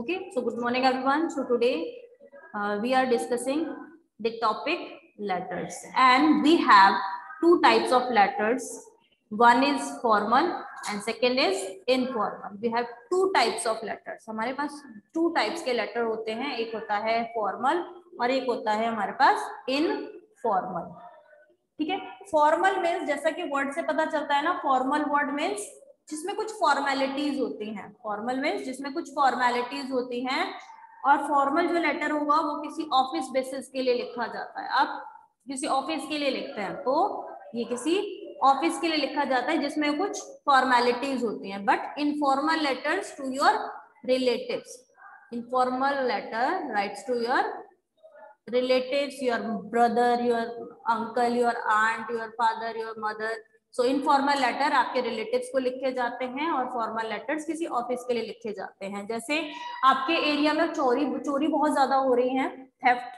Okay, so good morning everyone. So today we are discussing the topic letters, and we have two types of letters. One is formal and second is informal. We have two types of letters. हमारे पास two types के letter होते हैं. एक होता है formal और एक होता है हमारे पास informal. ठीक है. Formal means जैसा कि word से पता चलता है ना, formal word means जिसमें कुछ फॉर्मेलिटीज होती हैं. फॉर्मल मीन्स जिसमें कुछ फॉर्मेलिटीज होती हैं, और फॉर्मल जो लेटर होगा वो किसी ऑफिस बेसिस के लिए लिखा जाता है. आप किसी ऑफिस के लिए लिखते हैं तो ये किसी ऑफिस के लिए लिखा जाता है जिसमें कुछ फॉर्मेलिटीज होती हैं. But informal letters to your relatives, informal letter writes to your relatives, your brother, your uncle, your aunt, your father, your mother. So informal letter आपके रिलेटिव्स को लिखे जाते हैं और फॉर्मल लेटर्स किसी ऑफिस के लिए लिखे जाते हैं. जैसे आपके एरिया में चोरी बहुत ज्यादा हो रही है, थेफ्ट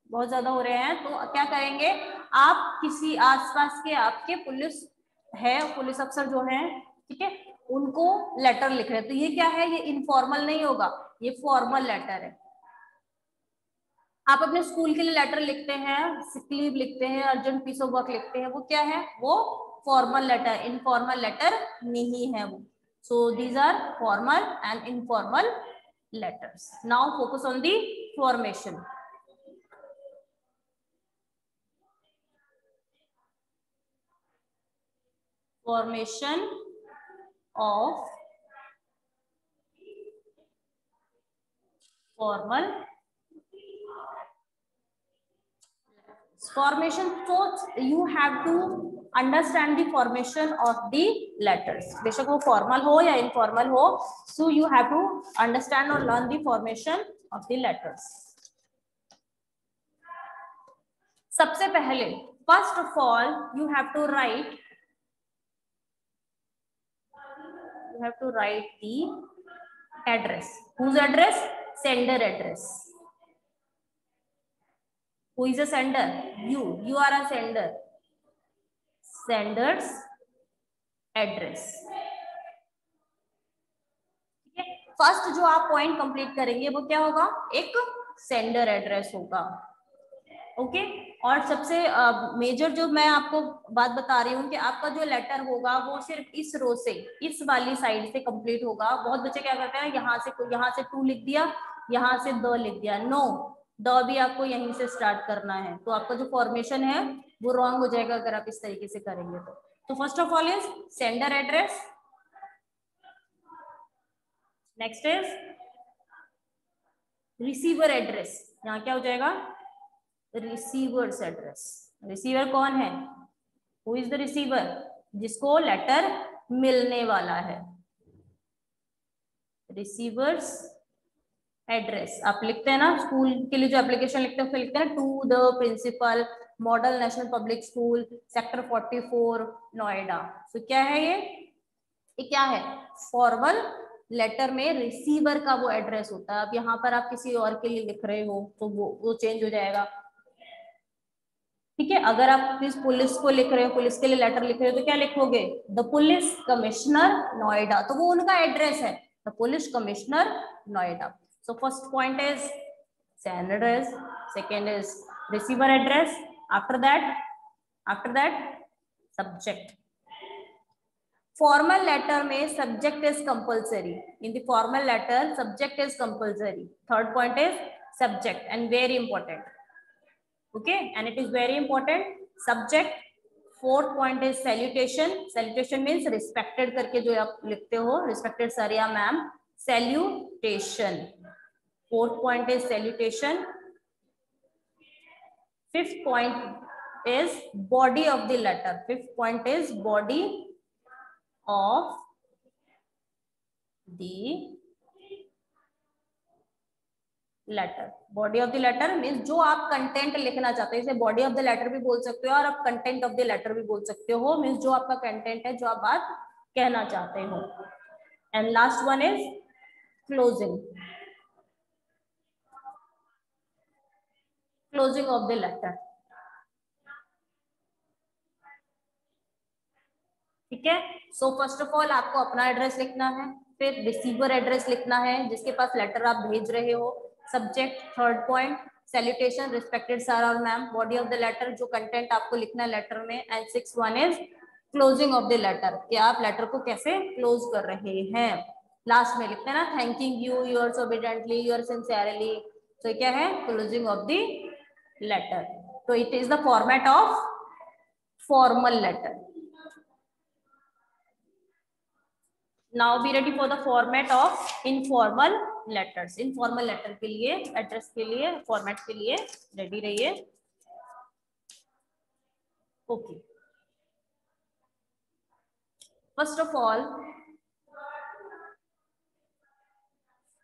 बहुत ज्यादा हो रहे हैं, तो क्या करेंगे आप, किसी आसपास के आपके पुलिस है, पुलिस अफसर जो है, ठीक है, उनको लेटर लिख रहे हैं. तो ये क्या है, ये इनफॉर्मल नहीं होगा, ये फॉर्मल लेटर है. आप अपने स्कूल के लिए लेटर लिखते हैं, सिक लीव लिखते हैं, अर्जेंट पीस ऑफ वर्क लिखते हैं, वो क्या है, वो फॉर्मल लेटर, इनफॉर्मल लेटर नहीं है वो. So these are formal and informal letters. Now focus on the formation. Formation of formal formation. So you have to understand the formation of the letters. बेशक वो formal हो या informal हो, so you have to understand or learn the formation of the letters. सबसे पहले first of all you have to write the address. Whose address? Sender address. Who is a sender? You are a sender. Sender's address. ठीक है. First जो आप point complete करेंगे वो क्या होगा, एक सेंडर एड्रेस होगा. ओके. और सबसे मेजर जो मैं आपको बात बता रही हूँ कि आपका जो लेटर होगा वो सिर्फ इस रो से, इस वाली साइड से कंप्लीट होगा. बहुत बच्चे क्या करते हैं, यहाँ से 2 लिख दिया, यहाँ से 2 लिख दिया. नो, द भी आपको यहीं से स्टार्ट करना है, तो आपका जो फॉर्मेशन है वो रॉन्ग हो जाएगा अगर आप इस तरीके से करेंगे तो. First of all is sender address. Next is receiver address. यहाँ क्या हो जाएगा, रिसीवर्स एड्रेस. रिसीवर कौन है, हु इज द रिसीवर, जिसको लेटर मिलने वाला है. रिसीवर्स एड्रेस आप लिखते हैं ना, स्कूल के लिए जो एप्लीकेशन लिखते हैं, लिखते हैं to the principal, model national public school, sector 44, Noida. तो क्या है ये क्या है, फॉर्मल लेटर में रिसीवर का वो एड्रेस होता है. अब यहाँ पर आप किसी और के लिए लिख रहे हो तो वो चेंज हो जाएगा. ठीक है. अगर आप किस पुलिस को लिख रहे हो, पुलिस के लिए लेटर लिख रहे हो, तो क्या लिखोगे, द पुलिस कमिश्नर नोएडा. तो वो उनका एड्रेस है, the police commissioner Noida. So first point is sender address, second is receiver address. After that subject. Formal letter में subject is compulsory. In the formal letter subject is compulsory. Third point is subject and very important. Okay, and it is very important subject. Fourth point is salutation. Salutation means respected करके जो आप लिखते हो, respected sir या ma'am, salutation. Fourth point is salutation. Fifth point is body of the letter. Fifth point is body of the letter. Body of the letter means जो आप content लिखना चाहते हो, इसे बॉडी ऑफ द लेटर भी बोल सकते हो और आप कंटेंट ऑफ द लेटर भी बोल सकते हो. मीन्स जो आपका कंटेंट है, जो आप बात कहना चाहते हो. And last one is closing. Closing of the letter. ठीक है. सो फर्स्ट ऑफ ऑल आपको अपना एड्रेस लिखना है, फिर रिसीवर एड्रेस लिखना है जिसके पास लेटर आप भेज रहे हो, subject, third point salutation, respected sir और ma'am, body of the letter जो कंटेंट आपको लिखना है लेटर में, and 6 is closing of the letter कि आप लेटर को कैसे क्लोज कर रहे हैं। लास्ट में लिखते हैं ना thanking you, yours obediently, your sincerely, तो क्या है क्लोजिंग ऑफ द लेटर। तो it is the format of formal letter. Now be ready for the format of informal letters. Informal letter के लिए, एड्रेस के लिए, फॉर्मेट के लिए रेडी रहिए। Okay, first of all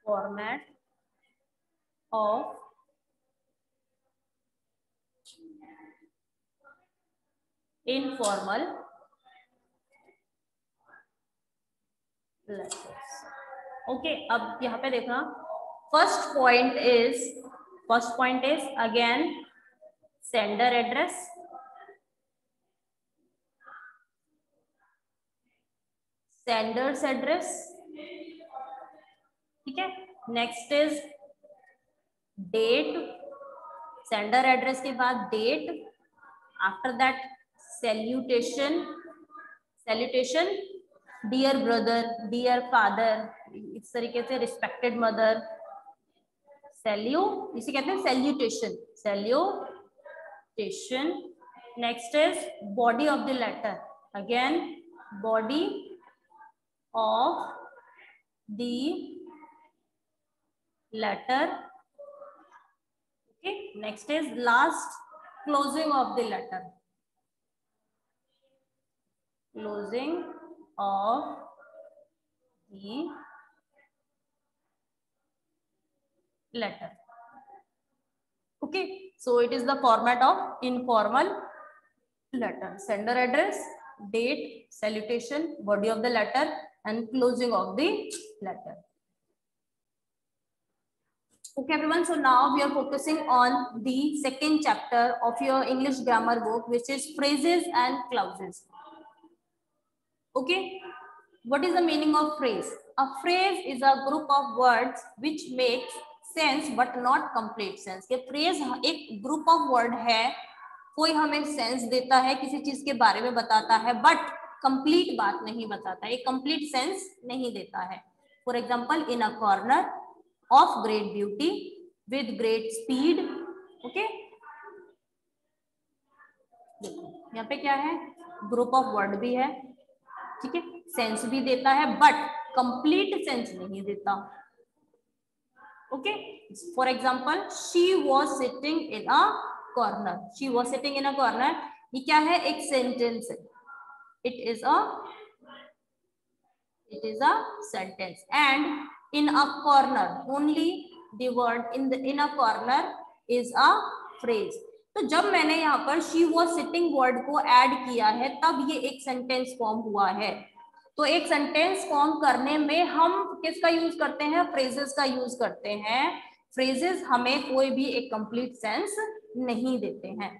format of informal letters. Okay, अब यहाँ पे देखना first point is again sender address, senders address, ठीक है। Next is date, sender address के बाद date, after that salutation, dear brother, dear father, इस तरीके से रिस्पेक्टेड मदर, इसे कहते हैं salutation. Next is body of the letter, again body of the letter, okay. Next is last closing of the letter, closing of the letter. Okay, so it is the format of informal letter: sender address, date, salutation, body of the letter, and closing of the letter. Okay everyone, so now we are focusing on the second chapter of your English grammar book, which is phrases and clauses. Okay, what is the meaning of phrase? A phrase is a group of words which makes sense but not complete sense. ये phrase एक group of word है, कोई हमें sense देता है, किसी चीज के बारे में बताता है, but complete बात नहीं बताता, एक complete sense नहीं देता है। For example, in a corner, of great beauty, with great speed. Okay, देखो यहाँ पे क्या है, ग्रुप ऑफ वर्ड भी है, ठीक है, सेंस भी देता है बट कंप्लीट सेंस नहीं देता। Okay, for example she was sitting in a corner, she was sitting in a corner, ये क्या है, एक सेंटेंस है, it is a sentence. And in a corner, only the word in a corner is a phrase. तो जब मैंने यहाँ पर she was sitting वर्ड को ऐड किया है तब ये एक सेंटेंस फॉर्म हुआ है। तो एक सेंटेंस फॉर्म करने में हम किसका यूज करते हैं, फ्रेजेस का यूज करते हैं। फ्रेजेस हमें कोई भी एक कंप्लीट सेंस नहीं देते हैं।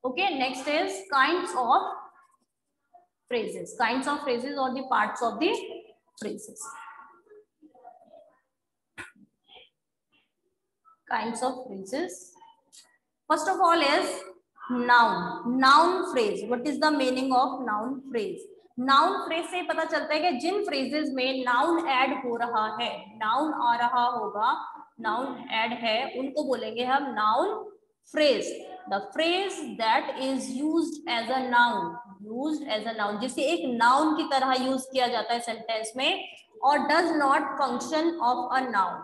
Okay, next is kinds of phrases, kinds of phrases और the parts of the phrases. Kinds of phrases. First of all is noun. Noun phrase. What is the meaning of noun phrase? Noun phrase से पता चलता है कि जिन phrases में noun add हो रहा है, noun आ रहा होगा, noun add है, उनको बोलेंगे हम noun phrase. The phrase that is used as a noun, used as a noun, जिसे एक noun की तरह use किया जाता है sentence में, और does not function of a noun.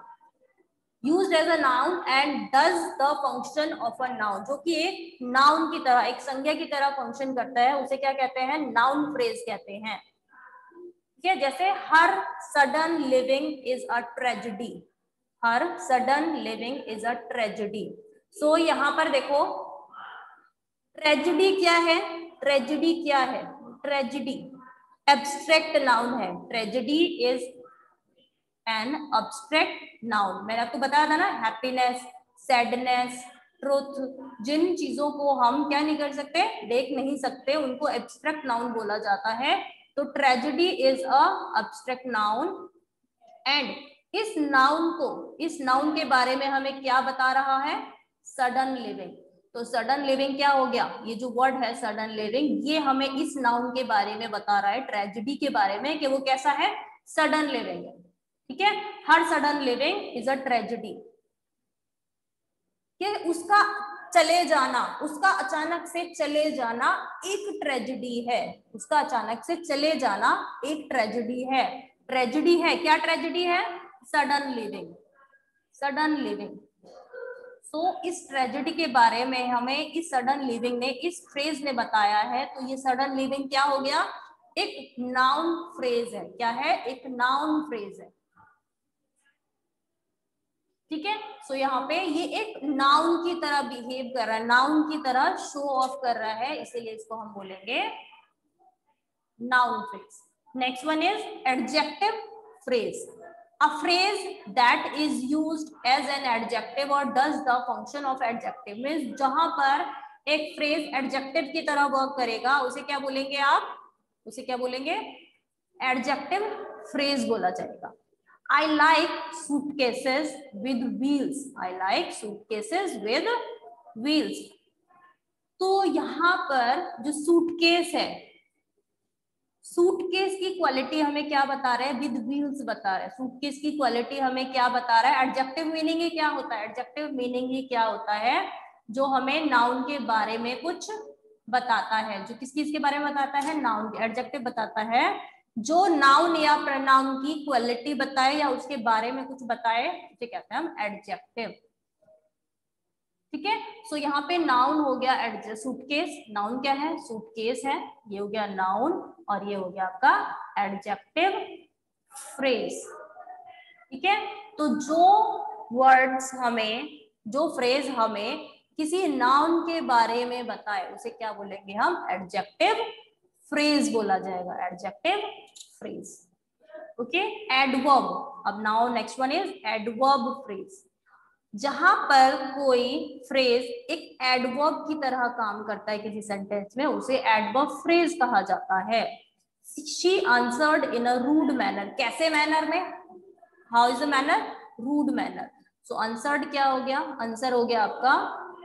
Used as a noun and does the function of a noun, जो कि एक noun की तरह, एक संज्ञा की तरह फंक्शन करता है, उसे क्या कहते हैं, noun phrase कहते हैं। ठीक है, जैसे हर sudden living is a tragedy, her sudden living is a tragedy। So यहाँ पर देखो tragedy क्या है, tragedy क्या है, tragedy abstract noun है, tragedy is an abstract noun. मैंने आपको बताया था ना, हैप्पीनेस, सैडनेस, ट्रुथ, जिन चीजों को हम क्या नहीं कर सकते, देख नहीं सकते, उनको एब्स्ट्रैक्ट नाउन बोला जाता है। तो tragedy is a abstract noun and इस नाउन के बारे में हमें क्या बता रहा है? Sudden living. तो सडन लिविंग क्या हो गया? ये जो वर्ड है सडन लिविंग, ये हमें इस नाउन के बारे में बता रहा है, ट्रेजेडी के बारे में, कि वो कैसा है? सडन लिविंग है। ठीक है, हर sudden living is a tragedy, कि उसका चले जाना, उसका अचानक से चले जाना एक ट्रेजेडी है। उसका अचानक से चले जाना एक ट्रेजेडी है। ट्रेजेडी है, क्या ट्रेजेडी है? Sudden living, sudden living. So इस ट्रेजेडी के बारे में हमें इस सडन लिविंग ने, इस फ्रेज ने बताया है। तो ये सडन लिविंग क्या हो गया? एक नाउन फ्रेज है। क्या है? एक नाउन फ्रेज है। ठीक है, सो यहाँ पे ये एक नाउन की तरह बिहेव कर रहा है, नाउन की तरह शो ऑफ कर रहा है, इसीलिए इसको हम बोलेंगे noun phrase. Next one is adjective phrase. A phrase that is used as an adjective or does the function of adjective, means जहां पर एक फ्रेज एडजेक्टिव की तरह वर्क करेगा उसे क्या बोलेंगे आप? उसे क्या बोलेंगे? एडजेक्टिव फ्रेज बोला जाएगा। I like suitcases with wheels. I like suitcases with wheels. तो यहां पर जो सूटकेस है, सूटकेस की क्वालिटी हमें क्या बता रहा है? विद व्हील्स बता रहा है। सूटकेस की क्वालिटी हमें क्या बता रहा है? एडजेक्टिव मीनिंग ही क्या होता है? एडजेक्टिव मीनिंग ही क्या होता है? जो हमें नाउन के बारे में कुछ बताता है। जो किस चीज के बारे में बताता है? नाउन के। एडजेक्टिव बताता है जो नाउन या प्रोनाउन की क्वालिटी बताए या उसके बारे में कुछ बताए, उसे कहते हैं हम एडजेक्टिव। ठीक है, सो यहाँ पे नाउन हो गया सूटकेस। नाउन क्या है? सूटकेस है। ये हो गया नाउन और ये हो गया आपका एडजेक्टिव फ्रेज। ठीक है, तो जो वर्ड्स हमें, जो फ्रेज हमें किसी नाउन के बारे में बताए उसे क्या बोलेंगे हम? एडजेक्टिव फ्रेज बोला जाएगा, एडजेक्टिव फ्रेज। Okay, adverb. अब now next one is adverb phrase. जहां पर कोई फ्रेज एक एडवर्ब की तरह काम करता है किसी सेंटेंस में, उसे एडवर्ब फ्रेज कहा जाता है। She answered in a rude manner. कैसे मैनर में? How is a manner? Rude manner. So answered क्या हो गया? आंसर हो गया आपका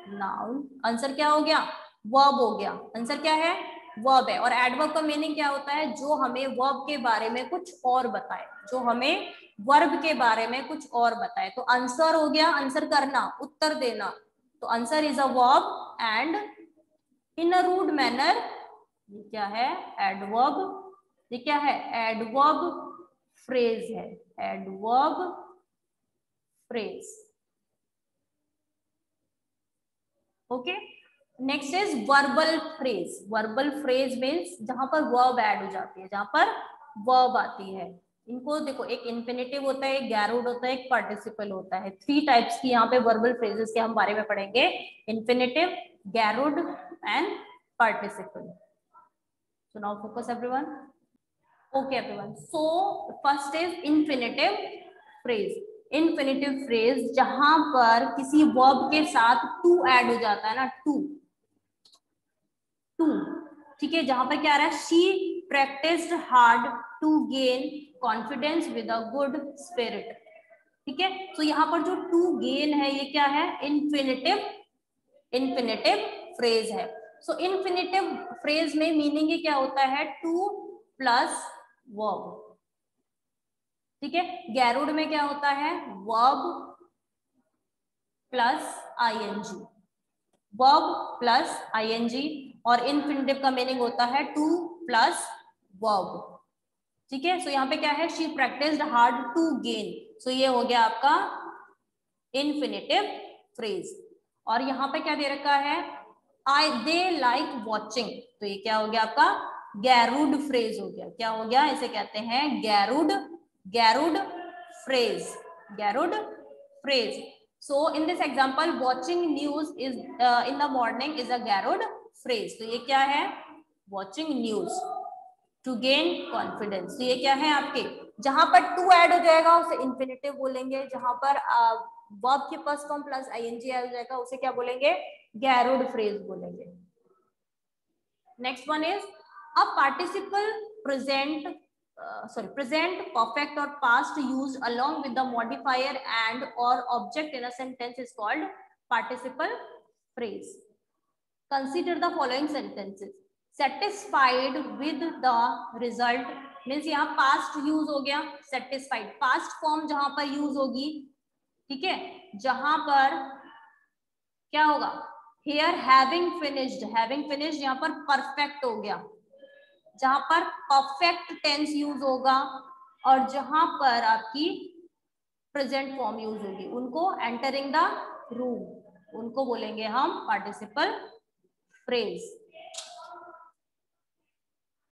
नाउन। आंसर क्या हो गया? वर्ब हो गया। आंसर क्या है? वर्ब है। और एडवर्ब का मीनिंग क्या होता है? जो हमें वर्ब के बारे में कुछ और बताए, जो हमें वर्ब के बारे में कुछ और बताए। तो आंसर हो गया आंसर करना, उत्तर देना। तो answer is a verb and in a rude manner, ये क्या है? एडवर्ब। ये क्या है? एडवर्ब फ्रेज है, adverb phrase. Okay, next is verbal phrase. Verbal phrase means जहां पर वर्ब ऐड हो जाती है, जहां पर वर्ब आती है। इनको देखो, एक इन्फिनेटिव होता है, एक गैरूड होता है, एक पार्टिसिपल होता है। 3 टाइप्स की यहाँ पे वर्बल फ्रेजेस के हम बारे में पढ़ेंगे, infinitive, gerund and participle. So now focus everyone. Okay everyone, so first is infinitive phrase. Infinitive phrase जहां पर किसी वर्ब के साथ टू ऐड हो जाता है ना, टू। ठीक है, जहां पर क्या आ रहा है? She practised hard to gain confidence with a good spirit. ठीक है, तो यहाँ पर जो टू गेन है ये क्या है? इन्फिनेटिव, इन्फिनेटिव फ्रेज है। सो इन्फिनेटिव फ्रेज में मीनिंग ये क्या होता है? To plus verb. ठीक है, गैरूड में क्या होता है? Verb plus ING, verb plus ING. और इन्फिनेटिव का मीनिंग होता है टू प्लस वर्ब। ठीक है, सो यहाँ पे क्या है? She practised hard to gain. So ये हो गया आपका इन्फिनेटिव फ्रेज। और यहाँ पे क्या दे रखा है? They like watching. तो ये क्या हो गया आपका? गैरूड फ्रेज हो गया। क्या हो गया? इसे कहते हैं gerund, gerund phrase, gerund phrase. So in this example, watching news is in the morning is a garrod phrase. तो ये क्या है? Watching news to gain confidence. तो ये क्या है आपके? जहां पर टू ऐड हो जाएगा उसे इन्फिनेटिव बोलेंगे, जहां पर वर्ब के first form plus ING add हो जाएगा उसे क्या बोलेंगे? गैरोड फ्रेज बोलेंगे। Next one is a participle present present, perfect or past used along with the modifier and or object in a sentence is called participle phrase. Consider the following sentences. Satisfied with the result means यहाँ past use हो गया, satisfied past form जहां पर use होगी, ठीक है, जहां पर क्या होगा, here having finished यहाँ पर perfect हो गया, जहां पर परफेक्ट टेंस यूज होगा और जहां पर आपकी प्रेजेंट फॉर्म यूज होगी, उनको एंटरिंग द रूम, उनको बोलेंगे हम पार्टिसिपल फ्रेज।